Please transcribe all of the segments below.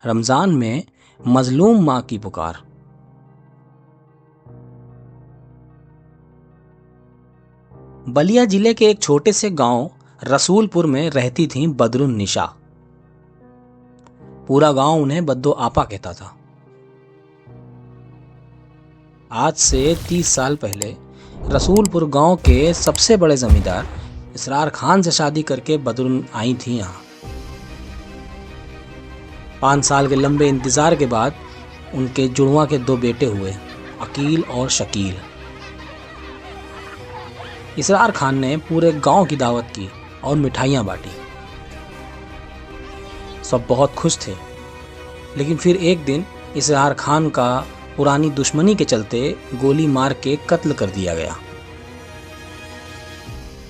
رمضان میں مظلوم ماں کی پکار۔ بلیا ضلع کے ایک چھوٹے سے گاؤں رسول پور میں رہتی تھیں بدر النساء۔ پورا گاؤں انہیں بدو آپا کہتا تھا۔ آج سے 30 سال پہلے رسول پور گاؤں کے سب سے بڑے زمیندار اسرار خان سے شادی کر کے بدر آئی تھیں یہاں۔ 5 سال کے لمبے انتظار کے بعد ان کے جڑواں کے 2 بیٹے ہوئے، عقیل اور شکیل۔ اسرار خان نے پورے گاؤں کی دعوت کی اور مٹھائیاں بانٹی۔ سب بہت خوش تھے، لیکن پھر ایک دن اسرار خان کا پرانی دشمنی کے چلتے گولی مار کے قتل کر دیا گیا۔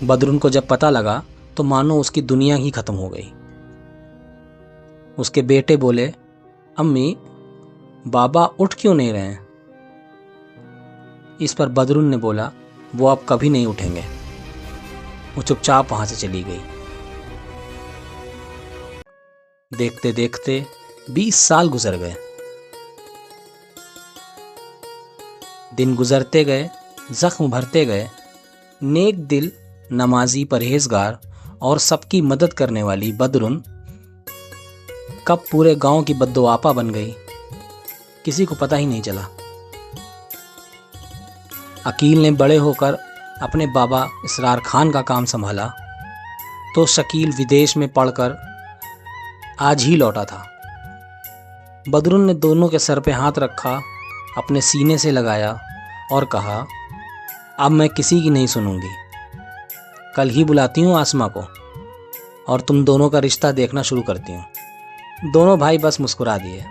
بدرن کو جب پتہ لگا تو مانو اس کی دنیا ہی ختم ہو گئی۔ اس کے بیٹے بولے، امی بابا اٹھ کیوں نہیں رہے ہیں؟ اس پر بدرن نے بولا، وہ اب کبھی نہیں اٹھیں گے۔ وہ چپ چاپ وہاں سے چلی گئی۔ دیکھتے دیکھتے 20 سال گزر گئے۔ دن گزرتے گئے، زخم بھرتے گئے۔ نیک دل، نمازی، پرہیزگار اور سب کی مدد کرنے والی بدرن کب پورے گاؤں کی بدو آپا بن گئی، کسی کو پتہ ہی نہیں چلا۔ عقیل نے بڑے ہو کر اپنے بابا اسرار خان کا کام سنبھالا تو شکیل ودیش میں پڑھ کر آج ہی لوٹا تھا۔ بدرن نے دونوں کے سر پہ ہاتھ رکھا، اپنے سینے سے لگایا اور کہا، اب میں کسی کی نہیں سنوں گی۔ کل ہی بلاتی ہوں آسماں کو اور تم دونوں کا رشتہ دیکھنا شروع کرتی ہوں۔ دونوں بھائی بس مسکرا دیے۔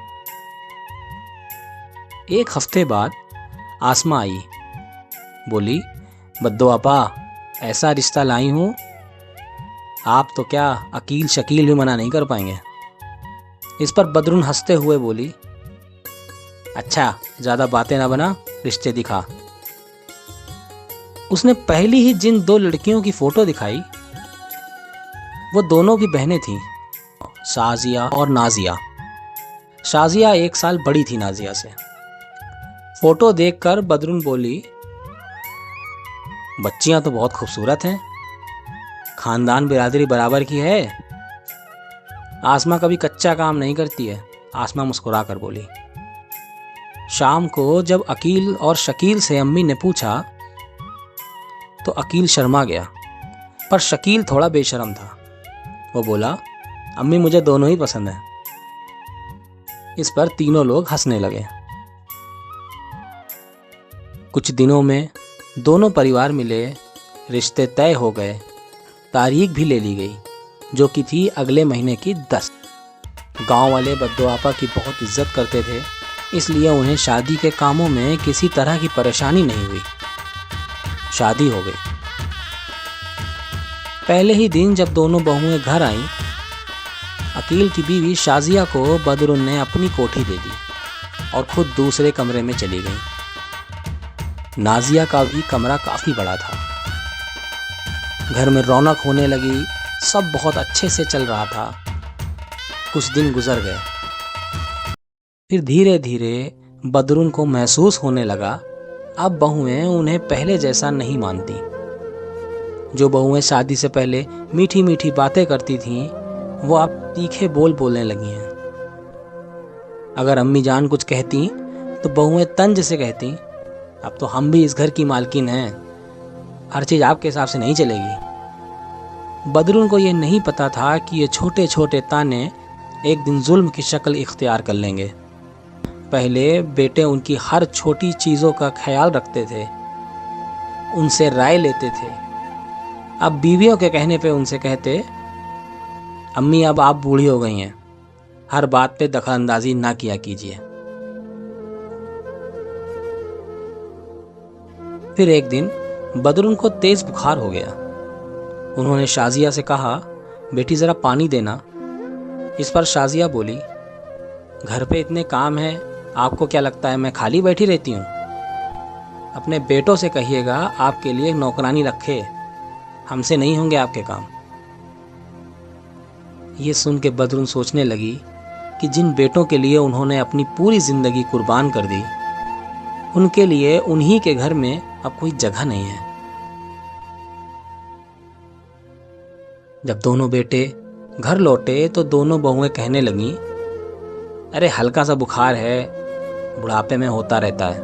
ایک ہفتے بعد آسماں آئی، بولی، بدو آپا ایسا رشتہ لائی ہوں، آپ تو کیا عقیل شکیل بھی منع نہیں کر پائیں گے۔ اس پر بدرن ہنستے ہوئے بولی، اچھا زیادہ باتیں نہ بنا، رشتے دکھا۔ اس نے پہلی ہی جن 2 لڑکیوں کی فوٹو دکھائی وہ دونوں کی بہنیں تھیں، شازیہ اور نازیہ۔ شازیہ 1 سال بڑی تھی نازیہ سے۔ فوٹو دیکھ کر بدرن بولی، بچیاں تو بہت خوبصورت ہیں، خاندان برادری برابر کی ہے۔ آسماں کبھی کچا کام نہیں کرتی ہے، آسماں مسکرا کر بولی۔ شام کو جب عقیل اور شکیل سے امی نے پوچھا تو عقیل شرما گیا، پر شکیل تھوڑا بے شرم تھا۔ وہ بولا، امی مجھے دونوں ہی پسند ہیں۔ اس پر تینوں لوگ ہنسنے لگے۔ کچھ دنوں میں دونوں پریوار ملے، رشتے طے ہو گئے، تاریخ بھی لے لی گئی جو کہ تھی اگلے مہینے کی 10۔ گاؤں والے بدو آپا کی بہت عزت کرتے تھے، اس لیے انہیں شادی کے کاموں میں کسی طرح کی پریشانی نہیں ہوئی۔ شادی ہو گئی۔ پہلے ہی دن جب دونوں بہویں گھر آئیں، عقیل کی بیوی شازیہ کو بدرن نے اپنی کوٹھی دے دی اور خود دوسرے کمرے میں چلی گئی۔ نازیہ کا بھی کمرہ کافی بڑا تھا۔ گھر میں رونق ہونے لگی، سب بہت اچھے سے چل رہا تھا۔ کچھ دن گزر گئے، پھر دھیرے دھیرے بدرن کو محسوس ہونے لگا اب بہویں انہیں پہلے جیسا نہیں مانتی۔ جو بہویں شادی سے پہلے میٹھی میٹھی باتیں کرتی تھیں وہ اب تیکھے بول بولنے لگی ہیں۔ اگر امی جان کچھ کہتی تو بہویں طنز سے کہتی، اب تو ہم بھی اس گھر کی مالکن ہیں، ہر چیز آپ کے حساب سے نہیں چلے گی۔ بدرن کو یہ نہیں پتا تھا کہ یہ چھوٹے چھوٹے تانے ایک دن ظلم کی شکل اختیار کر لیں گے۔ پہلے بیٹے ان کی ہر چھوٹی چیزوں کا خیال رکھتے تھے، ان سے رائے لیتے تھے۔ اب بیویوں کے کہنے پہ ان سے کہتے، امی اب آپ بوڑھی ہو گئی ہیں، ہر بات پہ دخل اندازی نہ کیا کیجیے۔ پھر ایک دن بدرن کو تیز بخار ہو گیا۔ انہوں نے شازیہ سے کہا، بیٹی ذرا پانی دینا۔ اس پر شازیہ بولی، گھر پہ اتنے کام ہیں، آپ کو کیا لگتا ہے میں خالی بیٹھی رہتی ہوں؟ اپنے بیٹوں سے کہیے گا آپ کے لیے نوکرانی رکھے، ہم سے نہیں ہوں گے آپ کے کام۔ یہ سن کے بدرن سوچنے لگی کہ جن بیٹوں کے لیے انہوں نے اپنی پوری زندگی قربان کر دی، ان کے لیے انہی کے گھر میں اب کوئی جگہ نہیں ہے۔ جب دونوں بیٹے گھر لوٹے تو دونوں بہویں کہنے لگیں، ارے ہلکا سا بخار ہے، بڑھاپے میں ہوتا رہتا ہے۔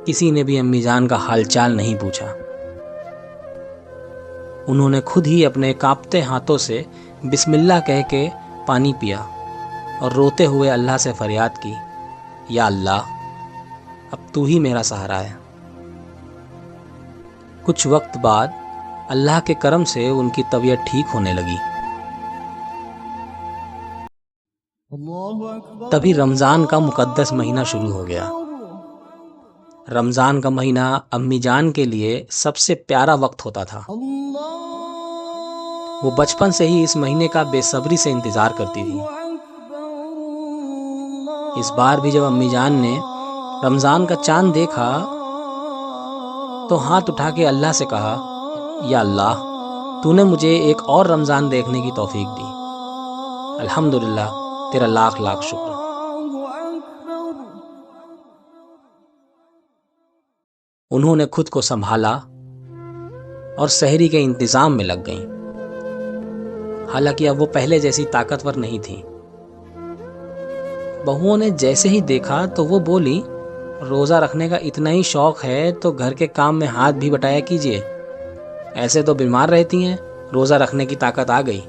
کسی نے بھی امی جان کا حال چال نہیں پوچھا۔ انہوں نے خود ہی اپنے کانپتے ہاتھوں سے بسم اللہ کہہ کے پانی پیا اور روتے ہوئے اللہ سے فریاد کی، یا اللہ، اب تو ہی میرا سہارا ہے۔ کچھ وقت بعد اللہ کے کرم سے ان کی طبیعت ٹھیک ہونے لگی۔ تبھی رمضان کا مقدس مہینہ شروع ہو گیا۔ رمضان کا مہینہ امی جان کے لیے سب سے پیارا وقت ہوتا تھا۔ وہ بچپن سے ہی اس مہینے کا بے صبری سے انتظار کرتی تھی۔ اس بار بھی جب امی جان نے رمضان کا چاند دیکھا تو ہاتھ اٹھا کے اللہ سے کہا، یا اللہ، تو نے مجھے ایک اور رمضان دیکھنے کی توفیق دی۔ الحمدللہ، تیرا لاکھ لاکھ شکر۔ انہوں نے خود کو سنبھالا اور سحری کے انتظام میں لگ گئیں۔ حالانکہ اب وہ پہلے جیسی طاقتور نہیں تھیں۔ بہوؤں نے جیسے ہی دیکھا تو وہ بولی، روزہ رکھنے کا اتنا ہی شوق ہے تو گھر کے کام میں ہاتھ بھی بٹایا کیجیے، ایسے تو بیمار رہتی ہیں، روزہ رکھنے کی طاقت آ گئی۔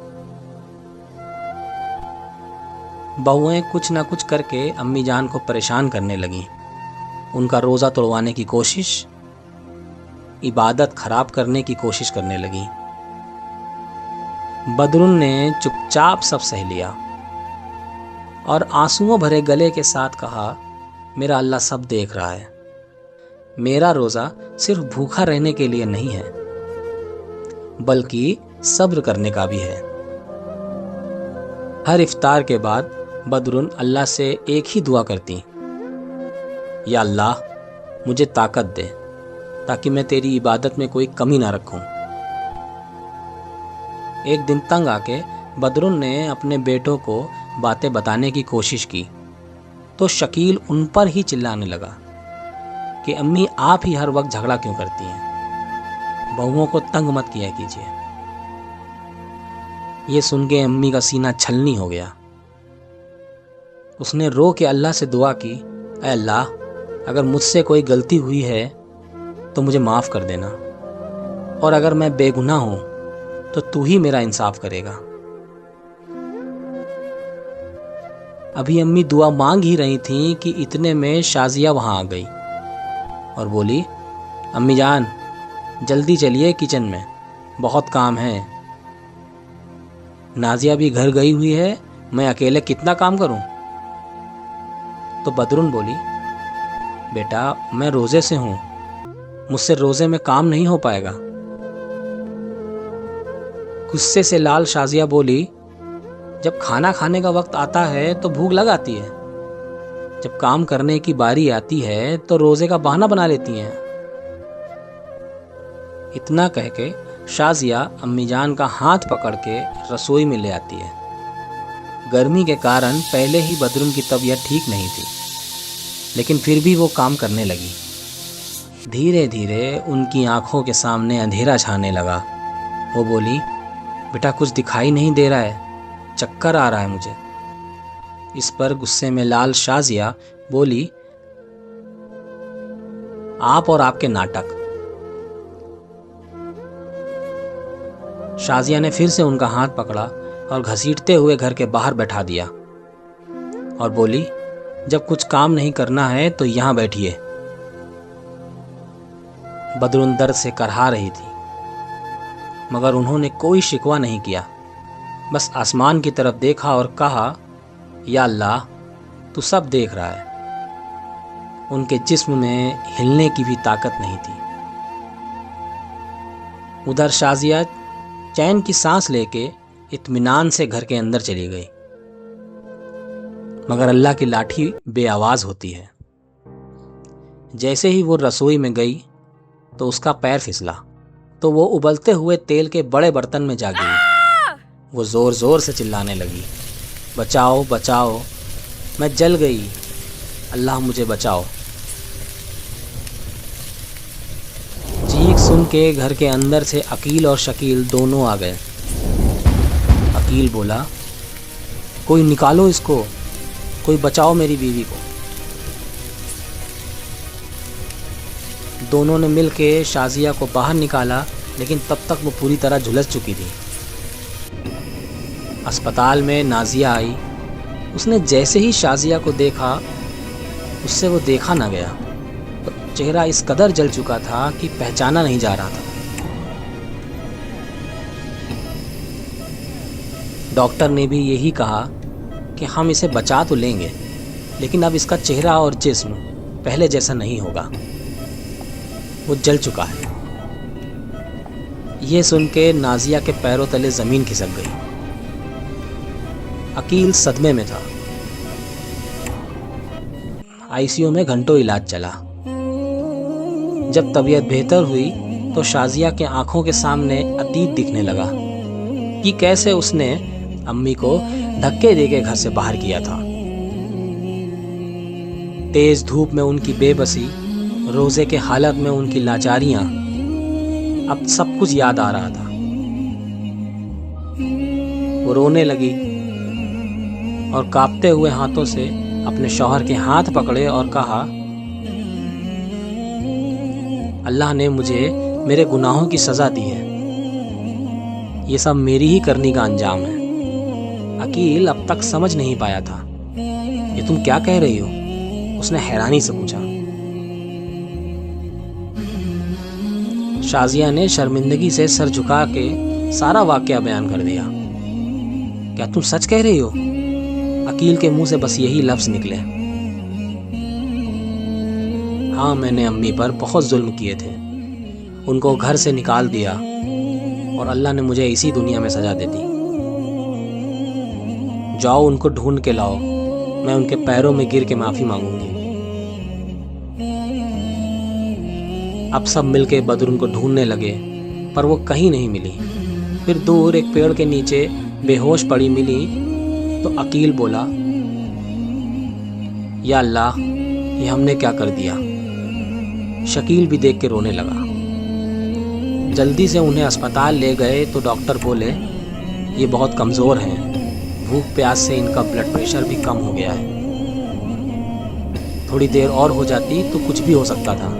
بہویں کچھ نہ کچھ کر کے امی جان کو پریشان کرنے لگیں۔ ان کا روزہ توڑوانے کی کوشش، عبادت خراب کرنے کی کوشش کرنے لگیں۔ بدرن نے چپ چاپ سب سہ لیا اور آنسوؤں بھرے گلے کے ساتھ کہا، میرا اللہ سب دیکھ رہا ہے، میرا روزہ صرف بھوکا رہنے کے لیے نہیں ہے بلکہ صبر کرنے کا بھی ہے۔ ہر افطار کے بعد بدرن اللہ سے ایک ہی دعا کرتی، یا اللہ، مجھے طاقت دے تاکہ میں تیری عبادت میں کوئی کمی نہ رکھوں۔ ایک دن تنگ آ کے بدرن نے اپنے بیٹوں کو باتیں بتانے کی کوشش کی تو شکیل ان پر ہی چلانے لگا کہ امی، آپ ہی ہر وقت جھگڑا کیوں کرتی ہیں، بہوؤں کو تنگ مت کیا کیجیے۔ یہ سن کے امی کا سینہ چھلنی ہو گیا۔ اس نے رو کے اللہ سے دعا کی، اے اللہ، اگر مجھ سے کوئی غلطی ہوئی ہے تو مجھے معاف کر دینا، اور اگر میں بے گناہ ہوں تو ہی میرا انصاف کرے گا۔ ابھی امی دعا مانگ ہی رہی تھیں کہ اتنے میں شازیہ وہاں آ گئی اور بولی، امی جان، جلدی چلیے کچن میں، بہت کام ہے۔ نازیہ بھی گھر گئی ہوئی ہے، میں اکیلے کتنا کام کروں؟ تو بدرن بولی، بیٹا، میں روزے سے ہوں، مجھ سے روزے میں کام نہیں ہو پائے گا۔ غصے سے لال شازیہ بولی، جب کھانا کھانے کا وقت آتا ہے تو بھوک لگ آتی ہے، جب کام کرنے کی باری آتی ہے تو روزے کا بہانہ بنا لیتی ہیں۔ اتنا کہہ کے شازیہ امی جان کا ہاتھ پکڑ کے رسوئی میں لے آتی ہے۔ گرمی کے کارن پہلے ہی بدرن کی طبیعت ٹھیک نہیں تھی، لیکن پھر بھی وہ کام کرنے لگی۔ دھیرے دھیرے ان کی آنکھوں کے سامنے اندھیرا چھانے لگا۔ وہ بولی، بیٹا، کچھ دکھائی نہیں دے رہا ہے، چکر آ رہا ہے مجھے۔ اس پر غصے میں لال شازیہ بولی، آپ اور آپ کے ناٹک۔ شازیہ نے پھر سے ان کا ہاتھ پکڑا اور گھسیٹتے ہوئے گھر کے باہر بیٹھا دیا اور بولی، جب کچھ کام نہیں کرنا ہے تو یہاں بیٹھیے۔ بدرن درد سے کرہا رہی تھی، مگر انہوں نے کوئی شکوہ نہیں کیا، بس آسمان کی طرف دیکھا اور کہا، یا اللہ، تو سب دیکھ رہا ہے۔ ان کے جسم میں ہلنے کی بھی طاقت نہیں تھی۔ ادھر شازیہ چین کی سانس لے کے اطمینان سے گھر کے اندر چلی گئی، مگر اللہ کی لاٹھی بے آواز ہوتی ہے۔ جیسے ہی وہ رسوئی میں گئی تو اس کا پیر پھسلا تو وہ ابلتے ہوئے تیل کے بڑے برتن میں جا گئی۔ وہ زور زور سے چلانے لگی، بچاؤ بچاؤ، میں جل گئی، اللہ مجھے بچاؤ۔ چیخ سن کے گھر کے اندر سے عقیل اور شکیل دونوں آ گئے۔ عقیل بولا، کوئی نکالو اس کو، کوئی بچاؤ میری بیوی کو۔ دونوں نے مل کے شازیہ کو باہر نکالا، لیکن تب تک وہ پوری طرح جھلس چکی تھی۔ اسپتال میں نازیہ آئی۔ اس نے جیسے ہی شازیہ کو دیکھا، اس سے وہ دیکھا نہ گیا۔ چہرہ اس قدر جل چکا تھا کہ پہچانا نہیں جا رہا تھا۔ ڈاکٹر نے بھی یہی کہا کہ ہم اسے بچا تو لیں گے، لیکن اب اس کا چہرہ اور جسم پہلے جیسا نہیں ہوگا، وہ جل چکا ہے۔ یہ سن کے نازیہ کے پیروں تلے زمین کھسک گئی۔ عقیل صدمے میں تھا۔ ICU میں گھنٹوں علاج چلا۔ جب طبیعت بہتر ہوئی تو شازیہ کے آنکھوں کے سامنے اتیت دکھنے لگا کہ کیسے اس نے امی کو دھکے دے کے گھر سے باہر کیا تھا۔ تیز دھوپ میں ان کی بے بسی، روزے کے حالت میں ان کی لاچاریاں، اب سب کچھ یاد آ رہا تھا۔ وہ رونے لگی اور کانپتے ہوئے ہاتھوں سے اپنے شوہر کے ہاتھ پکڑے اور کہا، اللہ نے مجھے میرے گناہوں کی سزا دی ہے، یہ سب میری ہی کرنی کا انجام ہے۔ عقیل اب تک سمجھ نہیں پایا تھا۔ یہ تم کیا کہہ رہی ہو؟ اس نے حیرانی سے پوچھا۔ شازیہ نے شرمندگی سے سر جھکا کے سارا واقعہ بیان کر دیا۔ کیا تم سچ کہہ رہی ہو؟ عقیل کے منہ سے بس یہی لفظ نکلے۔ ہاں، میں نے امی پر بہت ظلم کیے تھے، ان کو گھر سے نکال دیا اور اللہ نے مجھے اسی دنیا میں سزا دے دی۔ جاؤ ان کو ڈھونڈ کے لاؤ، میں ان کے پیروں میں گر کے معافی مانگوں گی۔ اب سب مل کے بدر کو ڈھونڈنے لگے، پر وہ کہیں نہیں ملی۔ پھر دور ایک پیڑ کے نیچے بے ہوش پڑی ملی تو عقیل بولا، یا اللہ، یہ ہم نے کیا کر دیا؟ شکیل بھی دیکھ کے رونے لگا۔ جلدی سے انہیں اسپتال لے گئے تو ڈاکٹر بولے، یہ بہت کمزور ہیں، بھوک پیاس سے ان کا بلڈ پریشر بھی کم ہو گیا ہے، تھوڑی دیر اور ہو جاتی تو کچھ بھی ہو سکتا تھا۔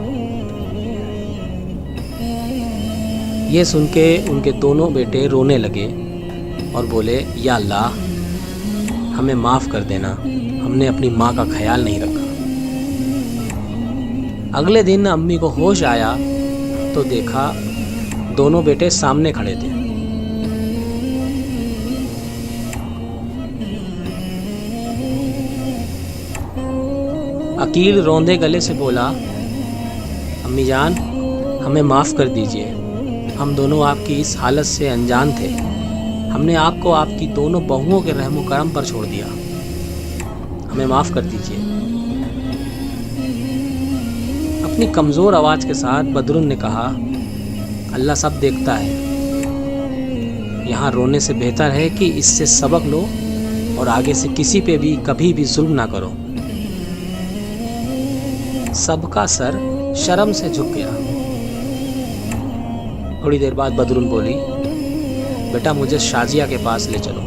یہ سن کے ان کے دونوں بیٹے رونے لگے اور بولے، یا اللہ، ہمیں معاف کر دینا، ہم نے اپنی ماں کا خیال نہیں رکھا۔ اگلے دن امی کو ہوش آیا تو دیکھا دونوں بیٹے سامنے کھڑے تھے۔ عقیل روندے گلے سے بولا، امی جان، ہمیں معاف کر دیجئے، ہم دونوں آپ کی اس حالت سے انجان تھے، ہم نے آپ کو آپ کی دونوں بہوؤں کے رحم و کرم پر چھوڑ دیا، ہمیں معاف کر دیجئے۔ اپنی کمزور آواز کے ساتھ بدرن نے کہا، اللہ سب دیکھتا ہے، یہاں رونے سے بہتر ہے کہ اس سے سبق لو اور آگے سے کسی پہ بھی کبھی بھی ظلم نہ کرو۔ سب کا سر شرم سے جھک گیا۔ تھوڑی دیر بعد بدرن بولی، بیٹا مجھے شازیہ کے پاس لے چلو۔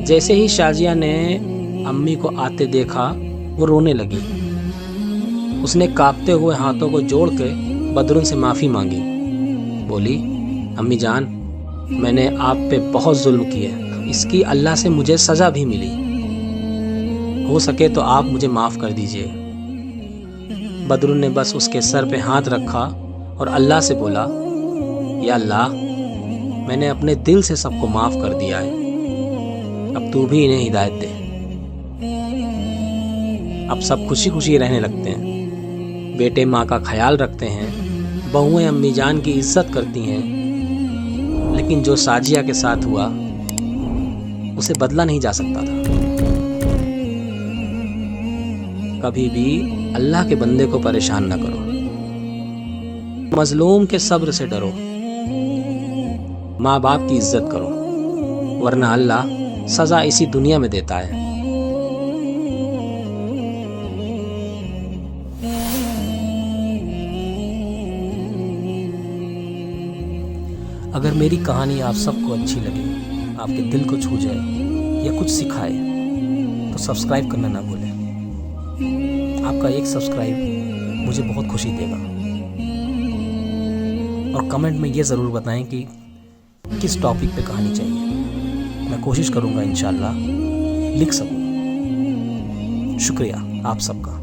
جیسے ہی شازیہ نے امی کو آتے دیکھا، وہ رونے لگی۔ اس نے کانپتے ہوئے ہاتھوں کو جوڑ کے بدرن سے معافی مانگی، بولی، امی جان، میں نے آپ پہ بہت ظلم کیا، اس کی اللہ سے مجھے سزا بھی ملی، ہو سکے تو آپ مجھے معاف کر دیجئے۔ بدرن نے بس اس کے سر پہ ہاتھ رکھا اور اللہ سے بولا، یا اللہ، میں نے اپنے دل سے سب کو معاف کر دیا ہے، اب تو بھی انہیں ہدایت دے۔ اب سب خوشی خوشی رہنے لگتے ہیں، بیٹے ماں کا خیال رکھتے ہیں، بہویں امی جان کی عزت کرتی ہیں، لیکن جو شازیہ کے ساتھ ہوا اسے بدلا نہیں جا سکتا تھا۔ کبھی بھی اللہ کے بندے کو پریشان نہ کرو، مظلوم کے صبر سے ڈرو، ماں باپ کی عزت کرو، ورنہ اللہ سزا اسی دنیا میں دیتا ہے۔ اگر میری کہانی آپ سب کو اچھی لگے، آپ کے دل کو چھو جائے یا کچھ سکھائے تو سبسکرائب کرنا نہ بھولیں۔ آپ کا ایک سبسکرائب مجھے بہت خوشی دے گا، اور کمنٹ میں یہ ضرور بتائیں کہ کس ٹاپک پہ کہانی چاہیے، میں کوشش کروں گا انشاءاللہ لکھ سکوں۔ شکریہ آپ سب کا۔